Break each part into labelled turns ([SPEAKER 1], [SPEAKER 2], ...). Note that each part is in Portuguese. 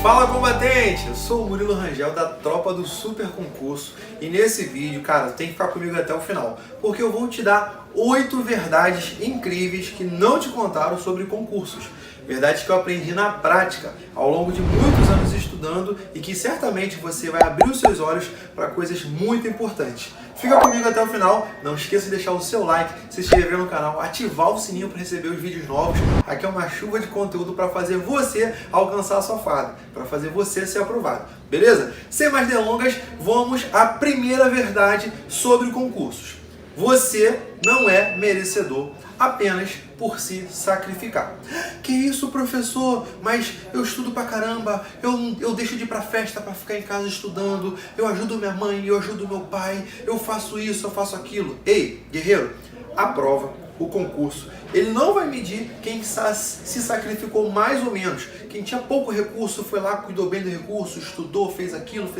[SPEAKER 1] Fala, combatente! Eu sou o Murilo Rangel da tropa do Super Concurso e nesse vídeo, cara, tem que ficar comigo até o final, porque eu vou te dar 8 verdades incríveis que não te contaram sobre concursos. Verdades que eu aprendi na prática, ao longo de muitos anos estudando e que certamente você vai abrir os seus olhos para coisas muito importantes. Fica comigo até o final, não esqueça de deixar o seu like, se inscrever no canal, ativar o sininho para receber os vídeos novos. Aqui é uma chuva de conteúdo para fazer você alcançar a sua farda, para fazer você ser aprovado, beleza? Sem mais delongas, vamos à primeira verdade sobre concursos. Você não é merecedor apenas por se sacrificar. Que isso, professor? Mas eu estudo pra caramba, eu deixo de ir pra festa pra ficar em casa estudando, eu ajudo minha mãe, eu ajudo meu pai, eu faço isso, eu faço aquilo. Ei, guerreiro, a prova, o concurso, ele não vai medir quem se sacrificou mais ou menos. Quem tinha pouco recurso foi lá, cuidou bem do recurso, estudou, fez aquilo,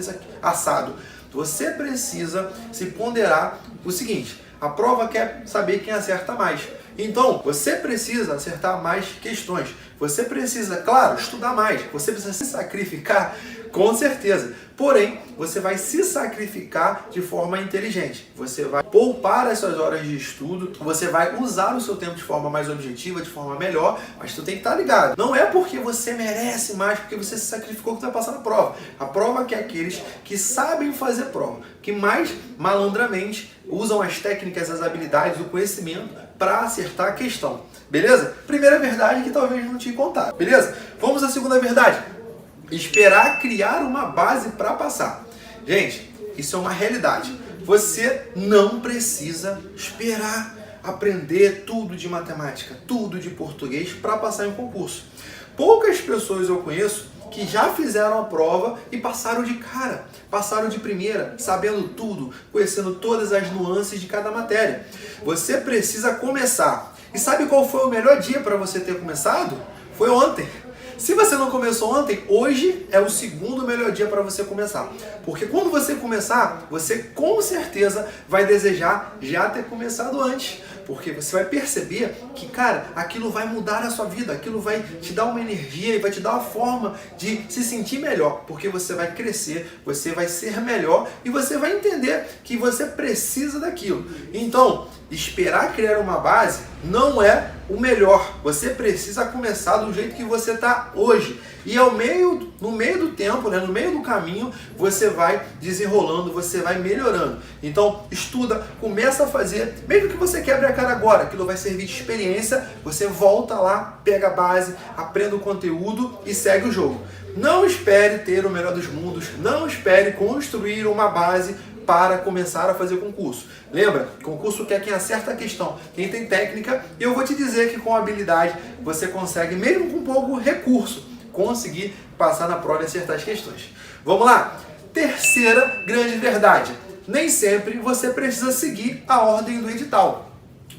[SPEAKER 1] assado. Você precisa se ponderar o seguinte: a prova quer saber quem acerta mais. Então, você precisa acertar mais questões. Você precisa, claro, estudar mais. Você precisa se sacrificar, com certeza. Porém, você vai se sacrificar de forma inteligente. Você vai poupar as suas horas de estudo, você vai usar o seu tempo de forma mais objetiva, de forma melhor, mas tu tem que estar ligado. Não é porque você merece mais, porque você se sacrificou que tu vai passar na prova. A prova quer aqueles que sabem fazer prova, que mais malandramente usam as técnicas, as habilidades, o conhecimento para acertar a questão. Beleza? Primeira verdade que talvez não te contar. Beleza? Vamos à segunda verdade. Esperar criar uma base para passar. Gente, isso é uma realidade. Você não precisa esperar aprender tudo de matemática, tudo de português para passar em concurso. Poucas pessoas eu conheço que já fizeram a prova e passaram de cara, passaram de primeira, sabendo tudo, conhecendo todas as nuances de cada matéria. Você precisa começar. E sabe qual foi o melhor dia para você ter começado? Foi ontem. Se você não começou ontem, hoje é o segundo melhor dia para você começar. Porque quando você começar, você com certeza vai desejar já ter começado antes. Porque você vai perceber que, cara, aquilo vai mudar a sua vida, aquilo vai te dar uma energia e vai te dar uma forma de se sentir melhor. Porque você vai crescer, você vai ser melhor e você vai entender que você precisa daquilo. Então, esperar criar uma base não é o melhor. Você precisa começar do jeito que você está hoje. E no meio do tempo, no meio do caminho, você vai desenrolando, você vai melhorando. Então, estuda, começa a fazer, mesmo que você quebre a cara agora, aquilo vai servir de experiência, você volta lá, pega a base, aprenda o conteúdo e segue o jogo. Não espere ter o melhor dos mundos, não espere construir uma base para começar a fazer concurso. Lembra, concurso quer quem acerta a questão, quem tem técnica, e eu vou te dizer que com habilidade você consegue, mesmo com pouco recurso, conseguir passar na prova e acertar as questões. Vamos lá? Terceira grande verdade. Nem sempre você precisa seguir a ordem do edital.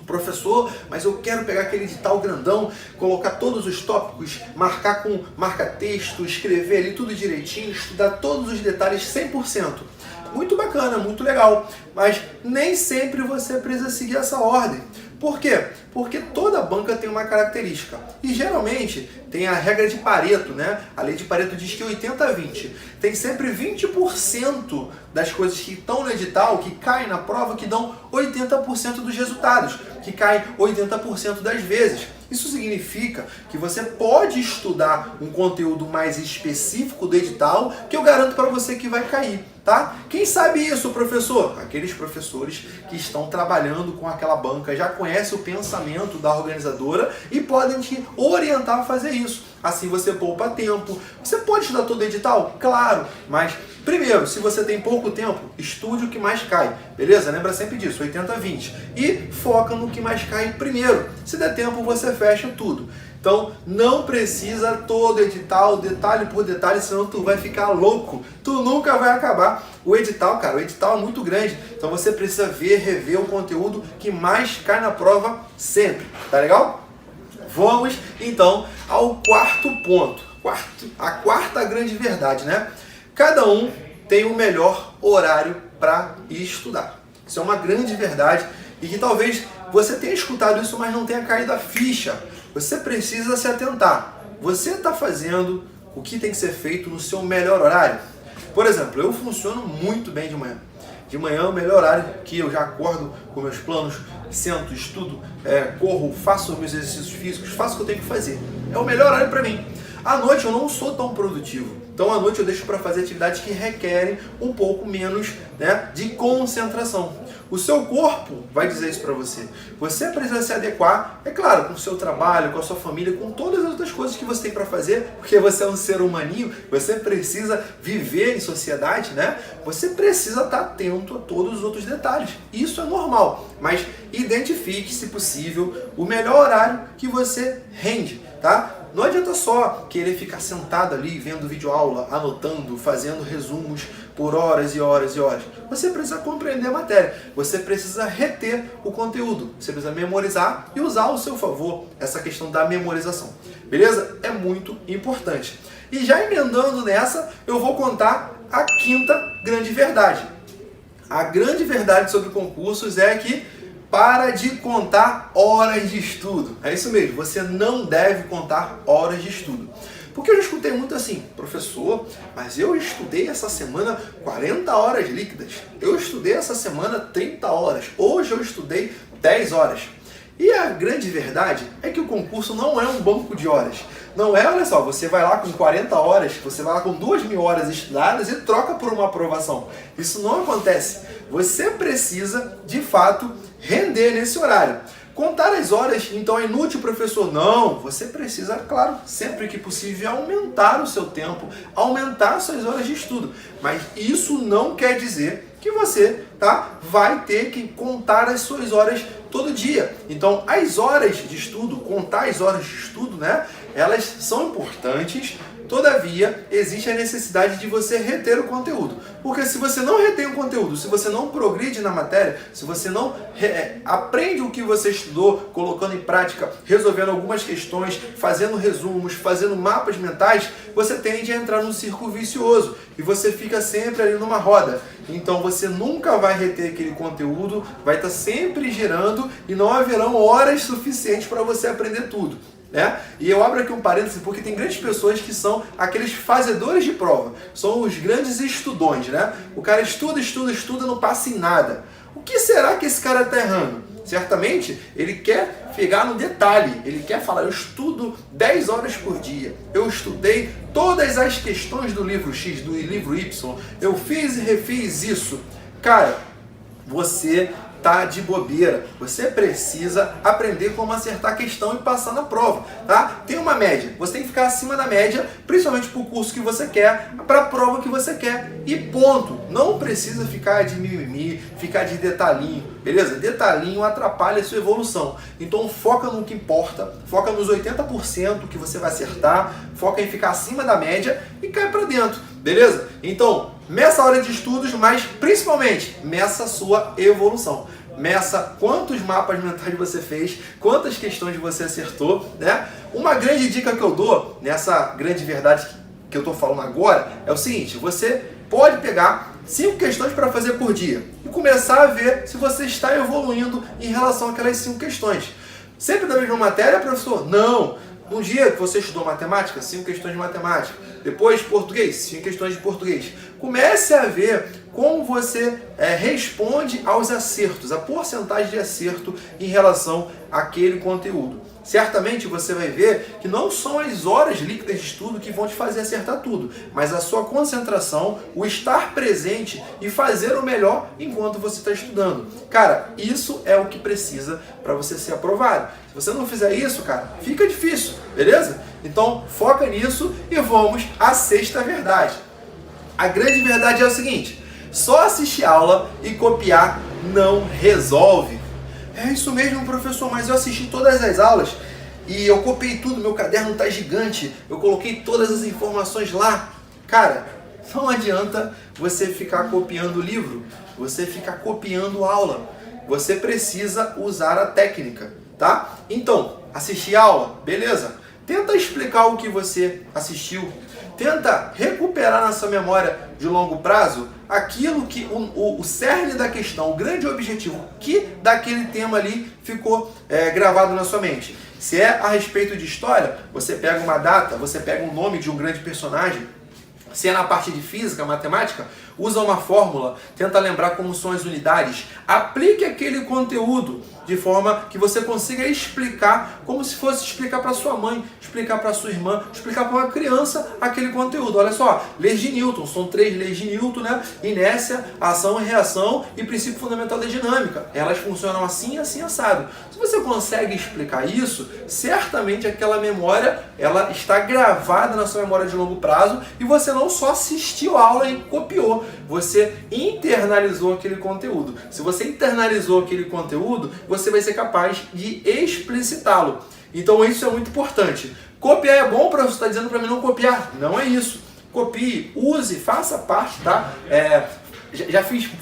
[SPEAKER 1] Professor, mas eu quero pegar aquele edital grandão, colocar todos os tópicos, marcar com marca-texto, escrever ali tudo direitinho, estudar todos os detalhes 100%. Muito bacana, muito legal, mas nem sempre você precisa seguir essa ordem. Por quê? Porque toda banca tem uma característica. E geralmente tem a regra de Pareto, né? A lei de Pareto diz que 80-20. Tem sempre 20% das coisas que estão no edital, que caem na prova, que dão 80% dos resultados, que caem 80% das vezes. Isso significa que você pode estudar um conteúdo mais específico do edital, que eu garanto para você que vai cair, tá? Quem sabe isso, professor? Aqueles professores que estão trabalhando com aquela banca, já conhecem o pensamento da organizadora e podem te orientar a fazer isso. Assim você poupa tempo. Você pode estudar todo o edital? Claro, mas primeiro, se você tem pouco tempo, estude o que mais cai, beleza? Lembra sempre disso, 80-20. E foca no que mais cai primeiro. Se der tempo, você fecha tudo. Então, não precisa todo edital, detalhe por detalhe, senão tu vai ficar louco. Tu nunca vai acabar. O edital, cara, o edital é muito grande. Então, você precisa ver, rever o conteúdo que mais cai na prova sempre. Tá legal? Vamos, então, ao quarto ponto. A quarta grande verdade, né? Cada um tem o melhor horário para ir estudar. Isso é uma grande verdade e que talvez você tenha escutado isso, mas não tenha caído a ficha. Você precisa se atentar. Você está fazendo o que tem que ser feito no seu melhor horário. Por exemplo, eu funciono muito bem de manhã. De manhã é o melhor horário que eu já acordo com meus planos, sento, estudo, corro, faço meus exercícios físicos, faço o que eu tenho que fazer. É o melhor horário para mim. À noite eu não sou tão produtivo. Então à noite eu deixo para fazer atividades que requerem um pouco menos, né, de concentração. O seu corpo vai dizer isso para você. Você precisa se adequar, é claro, com o seu trabalho, com a sua família, com todas as outras coisas que você tem para fazer, porque você é um ser humaninho, você precisa viver em sociedade, né? Você precisa estar atento a todos os outros detalhes. Isso é normal, mas identifique, se possível, o melhor horário que você rende, tá? Não adianta só querer ficar sentado ali, vendo videoaula, anotando, fazendo resumos por horas e horas e horas. Você precisa compreender a matéria, você precisa reter o conteúdo, você precisa memorizar e usar ao seu favor essa questão da memorização. Beleza? É muito importante. E já emendando nessa, eu vou contar a quinta grande verdade. A grande verdade sobre concursos é que para de contar horas de estudo. É isso mesmo, você não deve contar horas de estudo. Porque eu já escutei muito assim, professor, mas eu estudei essa semana 40 horas líquidas. Eu estudei essa semana 30 horas. Hoje eu estudei 10 horas. E a grande verdade é que o concurso não é um banco de horas. Não é, olha só, você vai lá com 40 horas, você vai lá com 2.000 horas estudadas e troca por uma aprovação. Isso não acontece. Você precisa, de fato, render nesse horário. Contar as horas, então, é inútil, professor? Não, você precisa, claro, sempre que possível, aumentar o seu tempo, aumentar suas horas de estudo. Mas isso não quer dizer que você, vai ter que contar as suas horas todo dia. Então, as horas de estudo, contar as horas de estudo, né, elas são importantes. Todavia, existe a necessidade de você reter o conteúdo. Porque se você não retém o conteúdo, se você não progride na matéria, se você não aprende o que você estudou, colocando em prática, resolvendo algumas questões, fazendo resumos, fazendo mapas mentais, você tende a entrar num círculo vicioso e você fica sempre ali numa roda. Então você nunca vai reter aquele conteúdo, vai estar sempre girando e não haverão horas suficientes para você aprender tudo. E eu abro aqui um parêntese porque tem grandes pessoas que são aqueles fazedores de prova, são os grandes estudões, né? O cara estuda, estuda, estuda, não passa em nada. O que será que esse cara está errando? Certamente ele quer pegar no detalhe, ele quer falar, eu estudo 10 horas por dia, eu estudei todas as questões do livro X, do livro Y, eu fiz e refiz isso. Cara, você tá de bobeira. Você precisa aprender como acertar a questão e passar na prova, tá? Tem uma média. Você tem que ficar acima da média, principalmente para o curso que você quer, para a prova que você quer. E ponto. Não precisa ficar de mimimi, ficar de detalhinho, beleza? Detalhinho atrapalha a sua evolução. Então foca no que importa, foca nos 80% que você vai acertar, foca em ficar acima da média e cai para dentro, beleza? Então, meça a hora de estudos, mas principalmente meça a sua evolução. Meça quantos mapas mentais você fez, quantas questões você acertou, né? Uma grande dica que eu dou nessa grande verdade que eu estou falando agora é o seguinte: você pode pegar 5 questões para fazer por dia e começar a ver se você está evoluindo em relação àquelas 5 questões. Sempre da mesma matéria, professor? Não! Um dia que você estudou matemática, 5 questões de matemática. Depois português, 5 questões de português. Comece a ver como você responde aos acertos, a porcentagem de acerto em relação àquele conteúdo. Certamente você vai ver que não são as horas líquidas de estudo que vão te fazer acertar tudo, mas a sua concentração, o estar presente e fazer o melhor enquanto você está estudando. Cara, isso é o que precisa para você ser aprovado. Se você não fizer isso, cara, fica difícil, beleza? Então foca nisso e vamos à sexta verdade. A grande verdade é o seguinte: só assistir aula e copiar não resolve. É isso mesmo, professor, mas eu assisti todas as aulas e eu copiei tudo, meu caderno tá gigante, eu coloquei todas as informações lá. Cara, não adianta você ficar copiando o livro, você ficar copiando aula. Você precisa usar a técnica, tá? Então, assistir aula, beleza? Tenta explicar o que você assistiu. Tenta recuperar na sua memória de longo prazo aquilo que o cerne da questão, o grande objetivo que daquele tema ali ficou gravado na sua mente. Se é a respeito de história, você pega uma data, você pega um nome de um grande personagem. Se é na parte de física, matemática, usa uma fórmula, tenta lembrar como são as unidades, aplique aquele conteúdo de forma que você consiga explicar como se fosse explicar para sua mãe, explicar para sua irmã, explicar para uma criança aquele conteúdo. Olha só, leis de Newton, são 3 leis de Newton, né? Inércia, ação e reação e princípio fundamental da dinâmica. Elas funcionam assim, assim, assado. Se você consegue explicar isso, certamente aquela memória, ela está gravada na sua memória de longo prazo e você não só assistiu a aula e copiou, você internalizou aquele conteúdo. Se você internalizou aquele conteúdo, você vai ser capaz de explicitá-lo. Então isso é muito importante. Copiar é bom, professor, está dizendo para mim não copiar. Não é isso. Copie, use, faça parte, tá?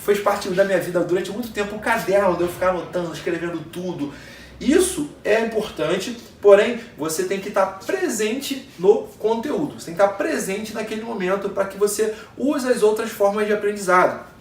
[SPEAKER 1] Fez parte da minha vida durante muito tempo o caderno, de eu ficar anotando, escrevendo tudo. Isso é importante, porém você tem que estar presente no conteúdo. Você tem que estar presente naquele momento para que você use as outras formas de aprendizado.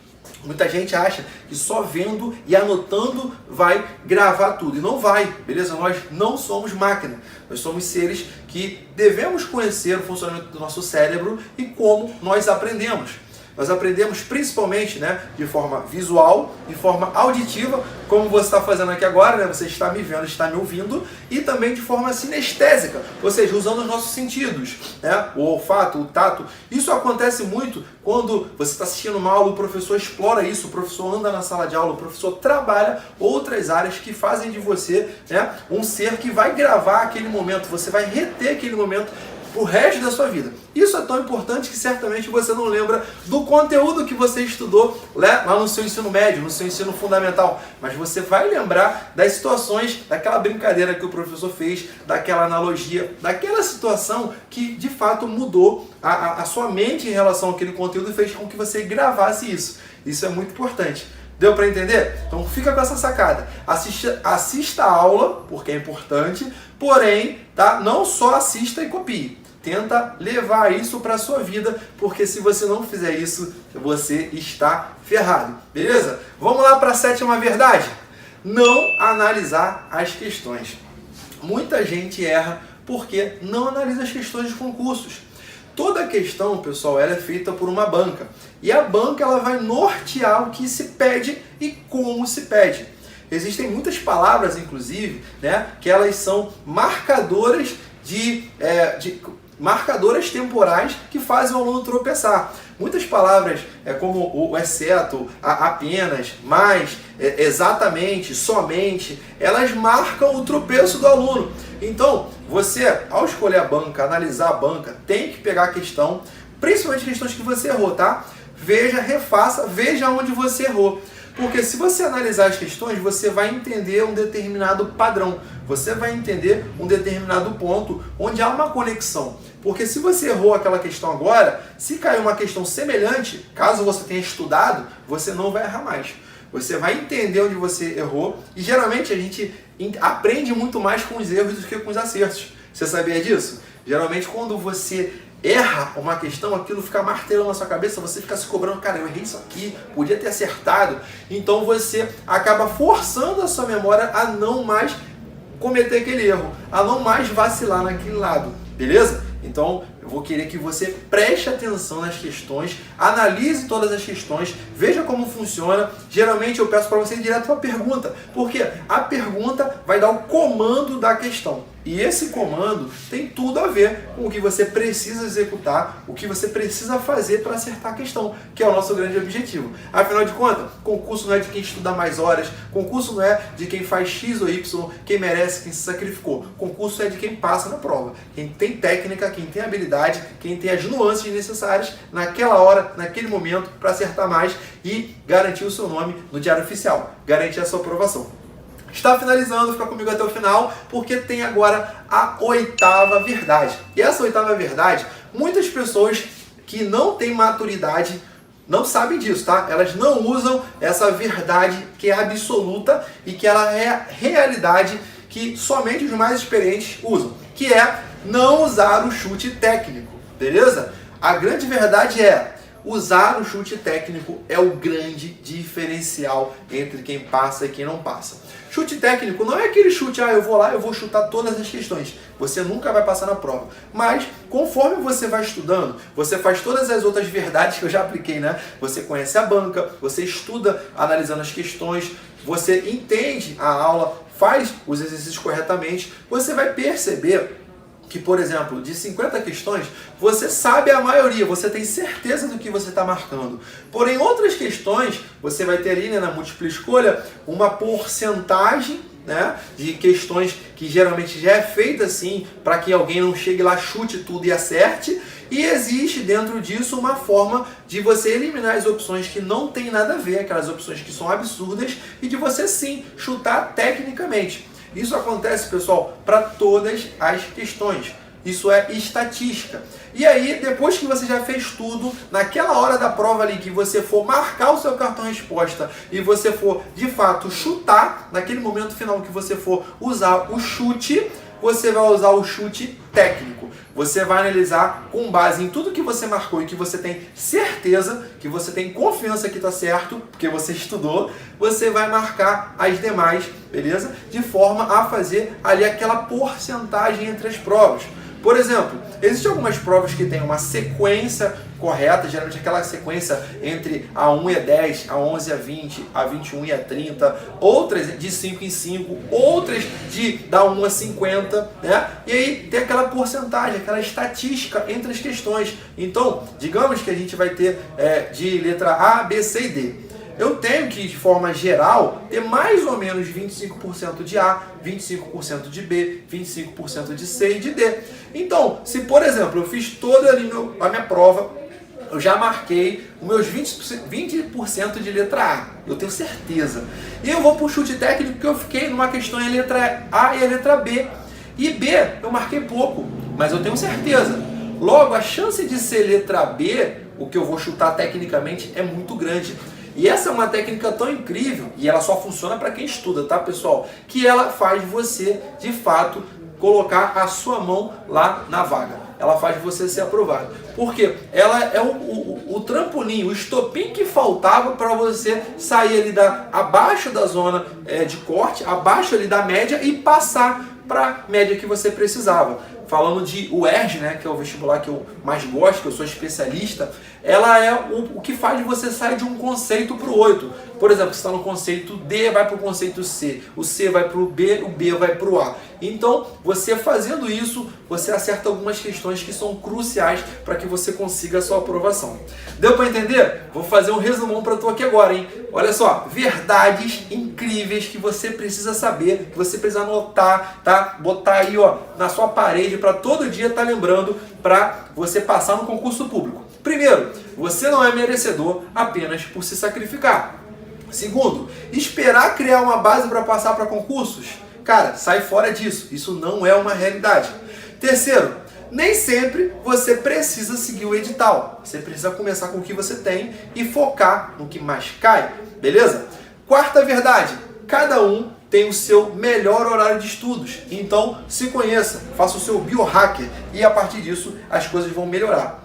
[SPEAKER 1] Muita gente acha que só vendo e anotando vai gravar tudo. E não vai, beleza? Nós não somos máquina. Nós somos seres que devemos conhecer o funcionamento do nosso cérebro e como nós aprendemos. Nós aprendemos principalmente, né, de forma visual, de forma auditiva, como você está fazendo aqui agora, né, você está me vendo, está me ouvindo, e também de forma sinestésica, ou seja, usando os nossos sentidos, né, o olfato, o tato. Isso acontece muito quando você está assistindo uma aula, o professor explora isso, o professor anda na sala de aula, o professor trabalha outras áreas que fazem de você, né, um ser que vai gravar aquele momento, você vai reter aquele momento o resto da sua vida. Isso é tão importante que certamente você não lembra do conteúdo que você estudou lá no seu ensino médio, no seu ensino fundamental, mas você vai lembrar das situações, daquela brincadeira que o professor fez, daquela analogia, daquela situação que de fato mudou a sua mente em relação àquele conteúdo e fez com que você gravasse isso. Isso é muito importante. Deu para entender? Então fica com essa sacada. Assista a aula, porque é importante, porém, tá? Não só assista e copie. Tenta levar isso para a sua vida, porque se você não fizer isso, você está ferrado. Beleza? Vamos lá para a 7ª verdade. Não analisar as questões. Muita gente erra porque não analisa as questões de concursos. Toda questão, pessoal, ela é feita por uma banca. E a banca ela vai nortear o que se pede e como se pede. Existem muitas palavras, inclusive, né, que elas são marcadoras marcadoras temporais que fazem o aluno tropeçar. Muitas palavras, como o exceto, apenas, mais, exatamente, somente, elas marcam o tropeço do aluno. Então, você, ao escolher a banca, analisar a banca, tem que pegar a questão, principalmente questões que você errou, tá? Veja, refaça, veja onde você errou. Porque se você analisar as questões, você vai entender um determinado padrão. Você vai entender um determinado ponto onde há uma conexão. Porque se você errou aquela questão agora, se cair uma questão semelhante, caso você tenha estudado, você não vai errar mais. Você vai entender onde você errou e geralmente a gente aprende muito mais com os erros do que com os acertos. Você sabia disso? Geralmente quando você erra uma questão, aquilo fica martelando na sua cabeça, você fica se cobrando, cara, eu errei isso aqui, podia ter acertado. Então você acaba forçando a sua memória a não mais cometer aquele erro, a não mais vacilar naquele lado, beleza? Então eu vou querer que você preste atenção nas questões, analise todas as questões, veja como funciona. Geralmente eu peço para você ir direto para a pergunta, porque a pergunta vai dar o comando da questão. E esse comando tem tudo a ver com o que você precisa executar, o que você precisa fazer para acertar a questão, que é o nosso grande objetivo. Afinal de contas, concurso não é de quem estuda mais horas, concurso não é de quem faz X ou Y, quem merece, quem se sacrificou. Concurso é de quem passa na prova, quem tem técnica, quem tem habilidade, quem tem as nuances necessárias naquela hora, naquele momento, para acertar mais e garantir o seu nome no Diário Oficial, garantir a sua aprovação. Está finalizando, fica comigo até o final, porque tem agora a 8ª verdade. E essa 8ª verdade, muitas pessoas que não têm maturidade não sabem disso, tá? Elas não usam essa verdade que é absoluta e que ela é realidade que somente os mais experientes usam, que é não usar o chute técnico, beleza? A grande verdade é, usar o chute técnico é o grande diferencial entre quem passa e quem não passa. Chute técnico não é aquele chute, eu vou lá, eu vou chutar todas as questões. Você nunca vai passar na prova. Mas, conforme você vai estudando, você faz todas as outras verdades que eu já apliquei, né? Você conhece a banca, você estuda analisando as questões, você entende a aula, faz os exercícios corretamente, você vai perceber que, por exemplo, de 50 questões, você sabe a maioria, você tem certeza do que você está marcando. Porém, outras questões, você vai ter ali, né, na múltipla escolha, uma porcentagem, né, de questões que geralmente já é feita assim, para que alguém não chegue lá, chute tudo e acerte. E existe dentro disso uma forma de você eliminar as opções que não tem nada a ver, aquelas opções que são absurdas, e de você sim chutar tecnicamente. Isso acontece, pessoal, para todas as questões. Isso é estatística. E aí, depois que você já fez tudo, naquela hora da prova ali que você for marcar o seu cartão resposta e você for, de fato, chutar, naquele momento final que você for usar o chute, você vai usar o chute técnico. Você vai analisar com base em tudo que você marcou e que você tem certeza, que você tem confiança que está certo, porque você estudou, você vai marcar as demais, beleza? De forma a fazer ali aquela porcentagem entre as provas. Por exemplo, existem algumas provas que têm uma sequência correta, geralmente aquela sequência entre a 1 e a 10, a 11 e a 20, a 21 e a 30, outras de 5 em 5, outras da 1 a 50, né? E aí tem aquela porcentagem, aquela estatística entre as questões. Então, digamos que a gente vai ter de letra A, B, C e D. Eu tenho que, de forma geral, ter mais ou menos 25% de A, 25% de B, 25% de C e de D. Então, se por exemplo, eu fiz toda ali a minha prova, eu já marquei os meus 20% de letra A, eu tenho certeza. E eu vou para o chute técnico porque eu fiquei numa questão em letra A e a letra B. E B eu marquei pouco, mas eu tenho certeza. Logo, a chance de ser letra B, o que eu vou chutar tecnicamente, é muito grande. E essa é uma técnica tão incrível, e ela só funciona para quem estuda, tá, pessoal? Que ela faz você, de fato, colocar a sua mão lá na vaga. Ela faz você ser aprovado. Porque ela é o trampolim, o estopim que faltava para você sair ali abaixo da zona de corte, abaixo ali da média e passar para a média que você precisava. Falando de UERJ, né, que é o vestibular que eu mais gosto, que eu sou especialista, ela é o que faz você sair de um conceito para o outro. Por exemplo, você está no conceito D, vai para o conceito C, o C vai para o B vai para o A. Então, você fazendo isso, você acerta algumas questões que são cruciais para que você consiga a sua aprovação. Deu para entender? Vou fazer um resumão para tu aqui agora, hein? Olha só, verdades incríveis que você precisa saber, que você precisa anotar, tá? Botar aí, ó, na sua parede para todo dia estar lembrando para você passar no concurso público. Primeiro, você não é merecedor apenas por se sacrificar. Segundo, esperar criar uma base para passar para concursos? Cara, sai fora disso. Isso não é uma realidade. Terceiro, nem sempre você precisa seguir o edital. Você precisa começar com o que você tem e focar no que mais cai. Beleza? Quarta verdade, cada um tem o seu melhor horário de estudos. Então, se conheça, faça o seu biohacker e a partir disso as coisas vão melhorar.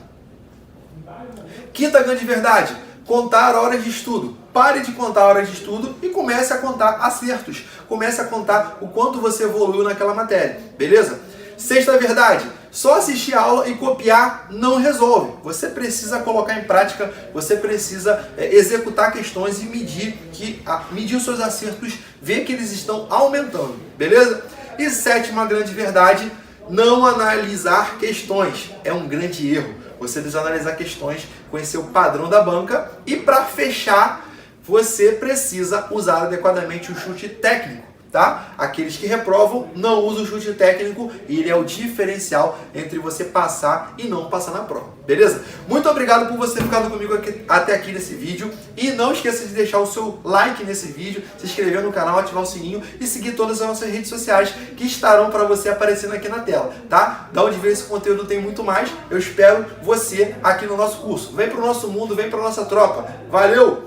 [SPEAKER 1] Quinta grande verdade, contar horas de estudo. Pare de contar horas de estudo e comece a contar acertos. Comece a contar o quanto você evoluiu naquela matéria, beleza? Sexta verdade, só assistir a aula e copiar não resolve. Você precisa colocar em prática, você precisa executar questões e medir os seus acertos, ver que eles estão aumentando, beleza? E sétima grande verdade, não analisar questões. É um grande erro. Você precisa analisar questões, conhecer o padrão da banca e para fechar, você precisa usar adequadamente o chute técnico. Tá? Aqueles que reprovam não usam o chute técnico e ele é o diferencial entre você passar e não passar na prova, beleza? Muito obrigado por você ficar comigo até aqui nesse vídeo e não esqueça de deixar o seu like nesse vídeo, se inscrever no canal, ativar o sininho e seguir todas as nossas redes sociais que estarão para você aparecendo aqui na tela, tá? Da onde vem esse conteúdo tem muito mais, eu espero você aqui no nosso curso. Vem para o nosso mundo, vem para a nossa tropa. Valeu!